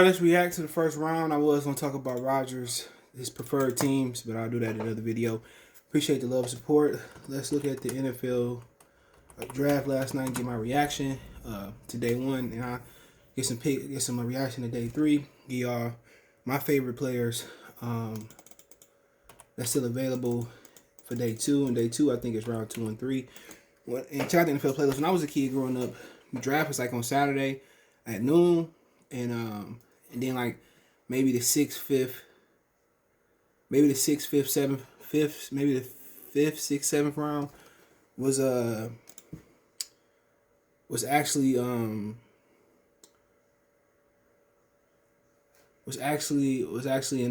Alright, let's react to the first round. I was going to talk about Rodgers, his preferred teams, but I'll do that in another video. Appreciate the love and support. Let's look at the NFL draft last night and get my reaction to day one. And I'll get some reaction to day three. Give y'all my favorite players that's still available for day two. And day two, I think it's round 2 and 3. And check out the NFL playlist. When I was a kid growing up, the draft was like on Saturday at noon. And then like maybe the 6th, 5th, maybe the 6th, 5th, 7th, 5th, maybe the 5th, 6th, 7th round was actually in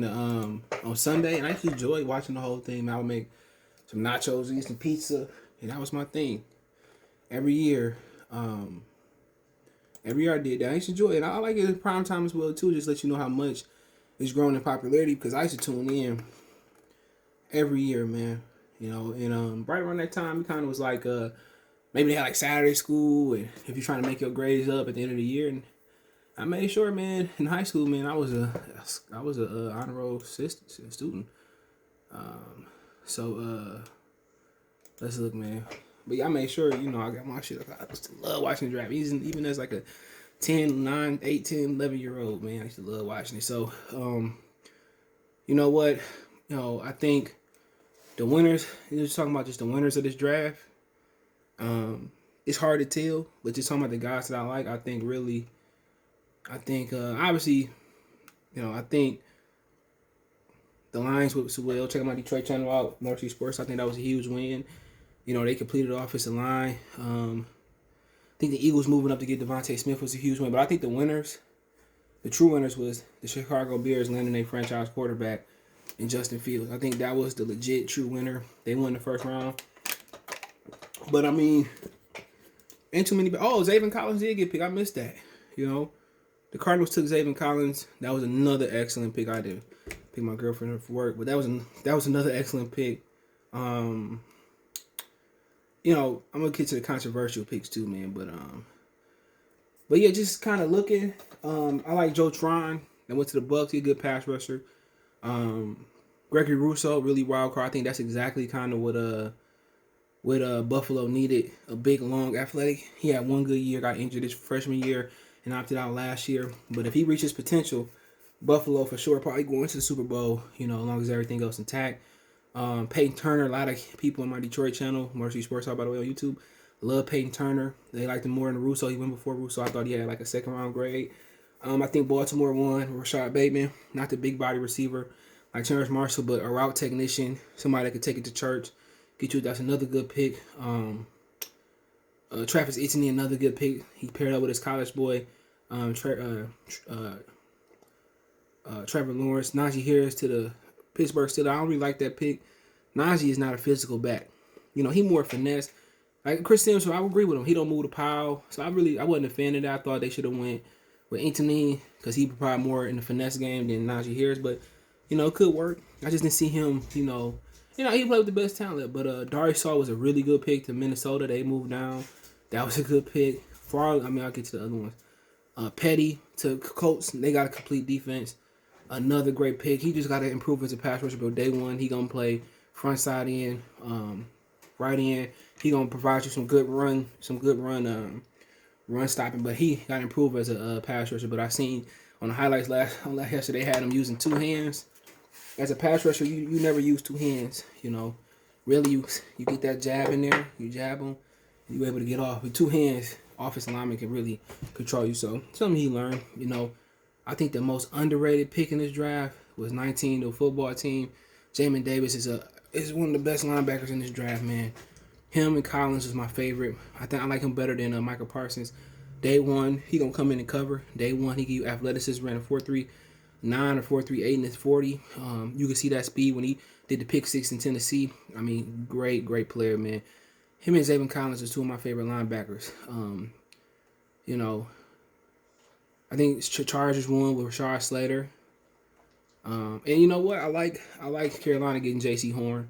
the on Sunday, and I actually enjoyed watching the whole thing. I would make some nachos, eat some pizza, and that was my thing every year. Every year I did that. I used to enjoy it. I like it in prime time as well too. Just let you know how much it's grown in popularity, because I used to tune in every year, man. You know, and right around that time, it kind of was like maybe they had like Saturday school, and if you're trying to make your grades up at the end of the year, and I made sure, man, in high school, man, I was a honor roll student. So let's look, man. But yeah, I made sure, you know, I got my shit. I used to love watching the draft. Even as like a 10, 9, 8, 10, 11-year-old, man, I used to love watching it. So, you know what? You know, I think the winners, you're just talking about just the winners of this draft. It's hard to tell, but just talking about the guys that I like, I think obviously, you know, I think the Lions with well. Check my Detroit channel out, North Sea Sports. I think that was a huge win. You know, they completed the offensive line. I think the Eagles moving up to get Devontae Smith was a huge win. But I think the winners, the true winners, was the Chicago Bears landing a franchise quarterback in Justin Fields. I think that was the legit true winner. They won the first round. But, I mean, ain't too many. Oh, Zaven Collins did get picked. I missed that. You know, the Cardinals took Zaven Collins. That was another excellent pick. I did pick my girlfriend for work. But that was another excellent pick. You know, I'm gonna get to the controversial picks too, man. But yeah, just kind of looking. I like Joe Tron. That went to the Bucks. He's a good pass rusher. Gregory Rousseau, really wild card. I think that's exactly kind of what Buffalo needed. A big, long, athletic. He had one good year, got injured his freshman year, and opted out last year. But if he reaches potential, Buffalo for sure probably going to the Super Bowl. You know, as long as everything else intact. Peyton Turner, a lot of people on my Detroit channel, Mercy Sports Talk, by the way, on YouTube, love Peyton Turner. They liked him more than Russo. He went before Russo. I thought he had like a second round grade. I think Baltimore won. Rashad Bateman, not the big body receiver like Terrence Marshall, but a route technician, somebody that could take it to church. Get you, that's another good pick. Travis Etienne, another good pick. He paired up with his college boy, Trevor Lawrence. Najee Harris to the Pittsburgh Steelers. I don't really like that pick. Najee is not a physical back. You know, he more finesse. Like Chris Simpson, I would agree with him. He don't move the pile. So I wasn't a fan of that. I thought they should have went with Anthony because he probably more in the finesse game than Najee Harris. But, you know, it could work. I just didn't see him, you know, he played with the best talent. But Darius Saw was a really good pick to Minnesota. They moved down. That was a good pick. I'll get to the other ones. Petty to Colts. They got a complete defense. Another great pick. He just got to improve as a pass rusher. But day one, he gonna play front side in, right end. He gonna provide you some good run stopping. But he got to improve as a pass rusher. But I seen on the highlights yesterday had him using 2 hands as a pass rusher. You never use 2 hands. You know, really you get that jab in there. You jab him. You able to get off with 2 hands. Offensive lineman can really control you. So something he learned. You know. I think the most underrated pick in this draft was 19 to a football team. Jamin Davis is one of the best linebackers in this draft, man. Him and Collins is my favorite. I think I like him better than Michael Parsons. Day one, he gonna come in and cover. Day one, he give you athleticism, ran a 4.39 or 4.38 in his 40. You can see that speed when he did the pick 6 in Tennessee. I mean, great player, man. Him and Zaven Collins is 2 of my favorite linebackers. You know. I think Chargers won with Rashard Slater. And you know what? I like Carolina getting J.C. Horn.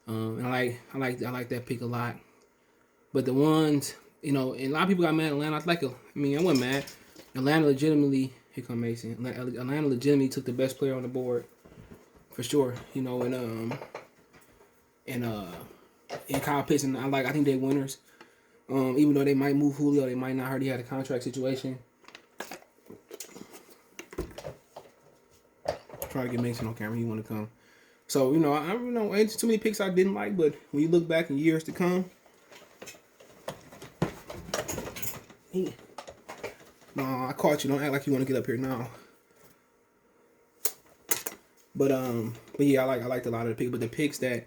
And I like that pick a lot. But the ones, you know, and a lot of people got mad at Atlanta. I wasn't mad. Atlanta legitimately Here come Mason. Atlanta legitimately took the best player on the board for sure. You know, and Kyle Pitts, and I think they're winners. Even though they might move Julio, they might not. Heard he had a contract situation. Try to get Mason on camera. He want to come. So ain't too many picks I didn't like, but when you look back in years to come, no, I caught you. Don't act like you want to get up here now. But yeah, I liked a lot of the picks, but the picks that.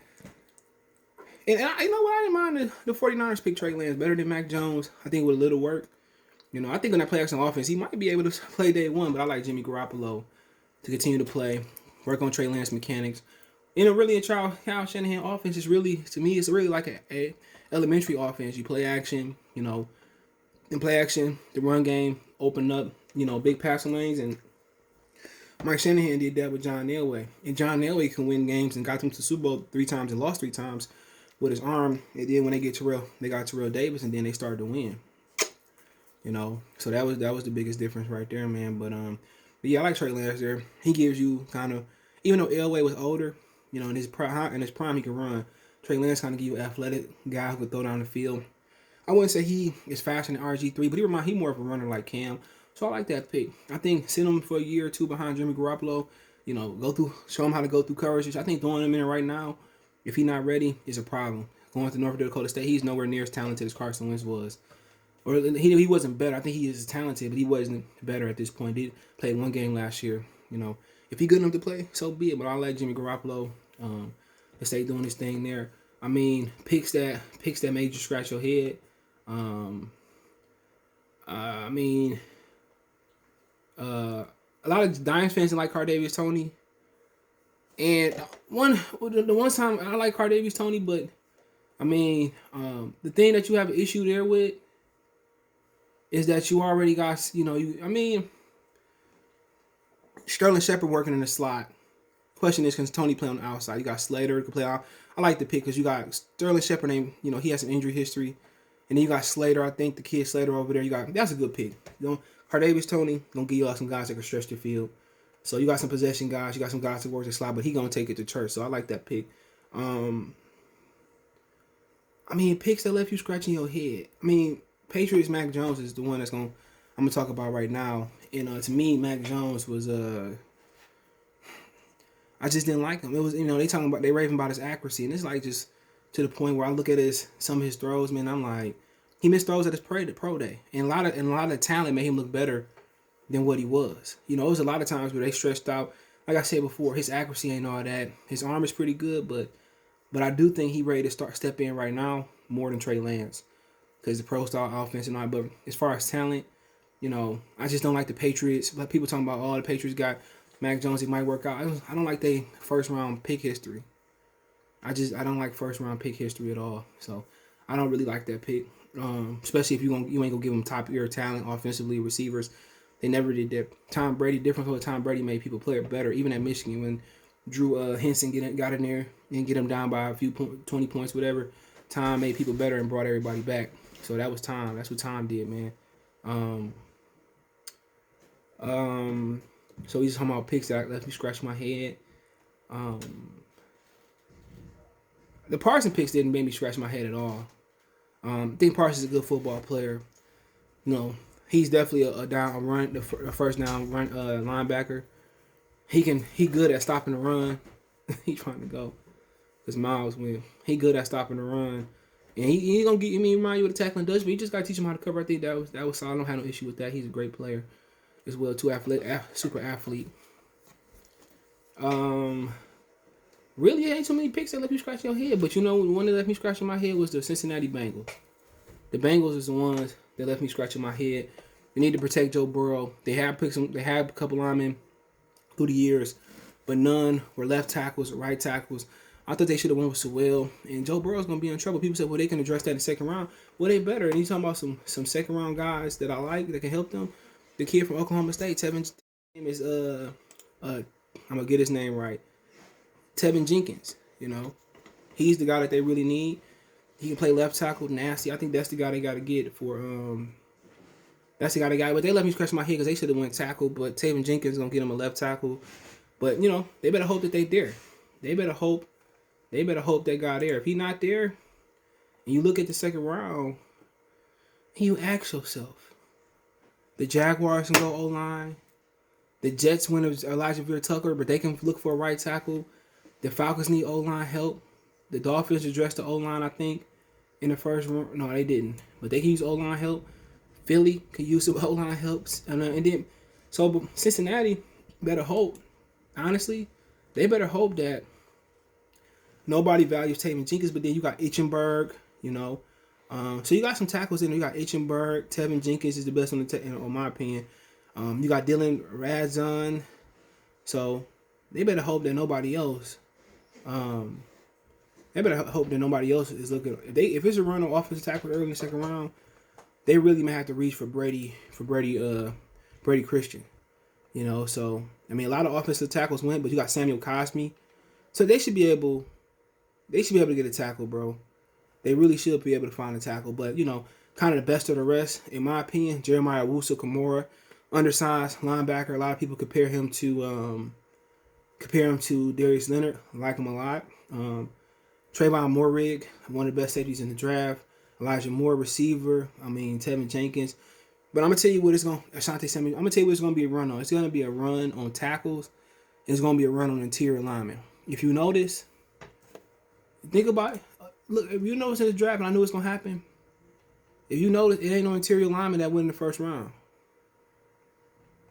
And you know what? I didn't mind the 49ers pick Trey Lance better than Mac Jones. I think with a little work. You know, I think on that play action offense, he might be able to play day one, but I like Jimmy Garoppolo to continue to play, work on Trey Lance mechanics. Really a Kyle Shanahan offense is really, to me, it's really like a elementary offense. You play action, in play action, the run game, open up, big passing lanes, and Mike Shanahan did that with John Elway. And John Elway can win games and got them to the Super Bowl 3 times and lost 3 times with his arm. And then when they got Terrell Davis, and then they started to win. So that was the biggest difference right there, man. But yeah, I like Trey Lance there. He gives you kind of, even though Elway was older, in his prime he can run. Trey Lance kind of give you an athletic guy who could throw down the field. I wouldn't say he is faster than RG3, but he more of a runner like Cam. So I like that pick. I think send him for a year or two behind Jimmy Garoppolo. Show him how to go through coverage. I think throwing him in right now, if he's not ready, is a problem. Going to North Dakota State, he's nowhere near as talented as Carson Wentz was. Or he wasn't better. I think he is talented, but he wasn't better at this point. He played 1 game last year. If he's good enough to play, so be it. But I like Jimmy Garoppolo to stay doing his thing there. I mean, picks that made you scratch your head. A lot of Giants fans didn't like Kadarius Toney. And the one time I like Kadarius Toney, but I mean, the thing that you have an issue there with is that you already got, Sterling Shepard working in the slot. Question is, can Toney play on the outside? You got Slater who can play out. I like the pick because you got Sterling Shepard name, he has some injury history. And then you got Slater, I think the kid Slater over there. That's a good pick. Kadarius Toney gonna give you some guys that can stretch the field. So you got some possession guys, you got some guys that work the slot, but he gonna take it to church. So I like that pick. Picks that left you scratching your head. Patriots Mac Jones is the one I'm gonna talk about right now. And to me, Mac Jones was I just didn't like him. It was they raving about his accuracy, and it's like just to the point where I look at some of his throws, man. I'm like, he missed throws at his pro day, and a lot of talent made him look better than what he was. It was a lot of times where they stretched out. Like I said before, his accuracy ain't all that. His arm is pretty good, but I do think he ready to step in right now more than Trey Lance because the pro style offense and all. But as far as talent, I just don't like the Patriots. Like people talking about, the Patriots got Mac Jones, he might work out. I don't like their first round pick history. I don't like first round pick history at all. So I don't really like that pick. Especially if you ain't gonna give them top tier talent offensively, receivers. They never did that. Tom Brady, different from what Tom Brady made people play better. Even at Michigan when Drew Henson got in there and get him down by a few 20 points, whatever. Tom made people better and brought everybody back. So that was Tom. That's what Tom did, man. So he's talking about picks that left me scratch my head. The Parsons picks didn't make me scratch my head at all. I think Parsons is a good football player. He's definitely the first down run linebacker. He good at stopping the run. He trying to go because Miles win. He good at stopping the run, and he gonna remind you of the tackling Dutch, but you just gotta teach him how to cover. I think that was solid. I don't have no issue with that. He's a great player as well, too. Super athlete. Really ain't so many picks that left you scratch your head, but one that left me scratching my head was the Cincinnati Bengals. The Bengals is the ones that left me scratching my head. They need to protect Joe Burrow. They have a couple linemen through the years, but none were left tackles or right tackles. I thought they should have went with Sewell, and Joe Burrow's gonna be in trouble. People said, well, they can address that in the second round. Well, they better. And you talking about some second round guys that I like that can help them. The kid from Oklahoma State, Tevin, name is I'm gonna get his name right. Tevin Jenkins, he's the guy that they really need. He can play left tackle, nasty. I think that's the guy they got to get for That's the guy they got. But they left me scratching my head because they should have went tackle. But Taven Jenkins is gonna get him a left tackle. But you know, they better hope that they there. They better hope. They better hope that guy there. If he not there, and you look at the second round, and you ask yourself, the Jaguars can go O-line. The Jets win Elijah Vera-Tucker, but they can look for a right tackle. The Falcons need O-line help. The Dolphins addressed the O-line, I think, in the first round. No, they didn't. But they can use O-line help. Philly could use some O-line helps. And then, so Cincinnati better hope, honestly, they better hope that nobody values Taven Jenkins, but then you got Itchenberg, you know. So you got some tackles in there. You got Itchenberg. Taven Jenkins is the best one, in my opinion. You got Dylan Radzon. So they better hope that nobody else. They better hope that nobody else is looking. If it's a run on offensive tackle early in the second round, they really may have to reach for Brady Christian. You know, so I mean, a lot of offensive tackles went, but you got Samuel Cosmi, so they should be able to get a tackle, bro. They really should be able to find a tackle, but you know, kind of the best of the rest, in my opinion. Jeremiah Owusu-Koramoah, undersized linebacker. A lot of people compare him to Darius Leonard. I like him a lot. Trayvon Moehrig, one of the best safeties in the draft. Elijah Moore, receiver. I mean, Taven Jenkins. But I'm gonna tell you what it's gonna. Asante Samuel. I'm gonna tell you what it's gonna be a run on. It's gonna be a run on tackles. It's gonna be a run on interior linemen. If you notice, think about it. Look, if you notice in the draft, and I knew it's gonna happen. If you notice, it ain't no interior lineman that went in the first round.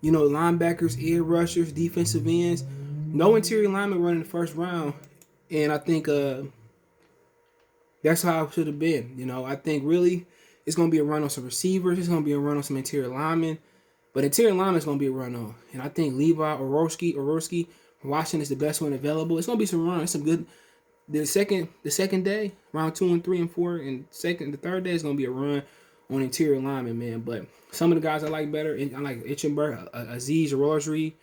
You know, linebackers, edge rushers, defensive ends. No interior lineman run in the first round, and I think that's how it should have been. You know, I think really it's going to be a run on some receivers. It's going to be a run on some interior linemen. But interior linemen is going to be a run on. And I think Levi Orowski from Washington is the best one available. It's going to be some runs. Some good. The second day, round 2 and 3 and 4, and the third day is going to be a run on interior linemen, man. But some of the guys I like better, I like Itchenberg, Aziz Arorji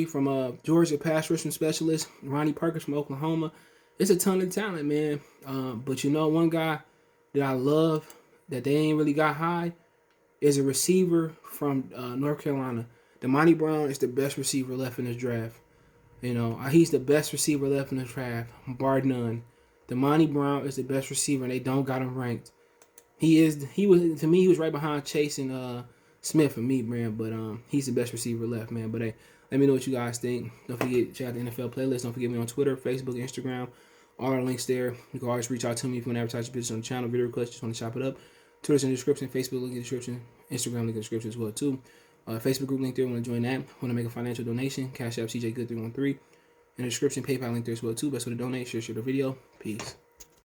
from Georgia, pass rushing specialist, Ronnie Perkins from Oklahoma. It's a ton of talent, man. But you know, one guy that I love that they ain't really got high is a receiver from North Carolina. Damani Brown is the best receiver left in this draft. You know, he's the best receiver left in the draft, bar none. Damani Brown is the best receiver, and they don't got him ranked. He was right behind Chase and Smith for me, man. But he's the best receiver left, man. But hey, let me know what you guys think. Don't forget to check out the NFL playlist. Don't forget me on Twitter, Facebook, Instagram. All our links there. You can always reach out to me if you want to advertise your business on the channel, video requests, just want to chop it up. Twitter's in the description, Facebook link in the description, Instagram link in the description as well too. Facebook group link there. Want to join that? Want to make a financial donation? Cash App CJ Good 313 in the description. PayPal link there as well too. Best way to donate. Share the video. Peace.